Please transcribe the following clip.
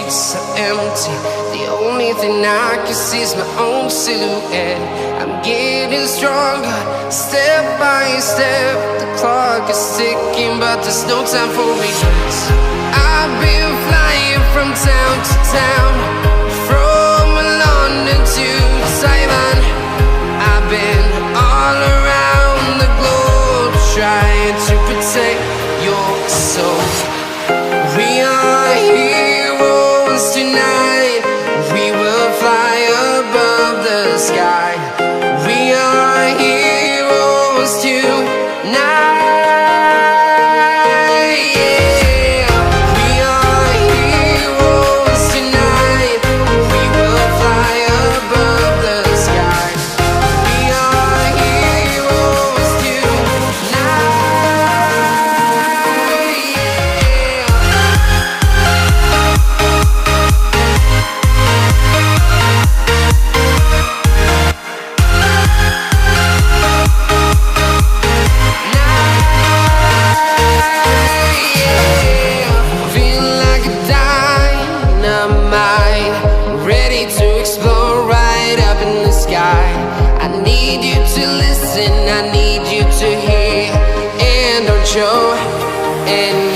so empty. The only thing I can see is my own silhouette. I'm getting stronger, step by step. The clock is ticking, but there's no time for regrets. I've been flying from town to town, from London to Taiwan. I've been all around the globe, trying to protect your soul. We are heroes tonight. We will fly above the sky. We are heroes tonight. Yeah. We are heroes tonight. We will fly above the sky. We are heroes tonight. Yeah. Feel like a dynamite, ready to explode right up in the sky. I need you to listen, I need you to hear, and don't show. And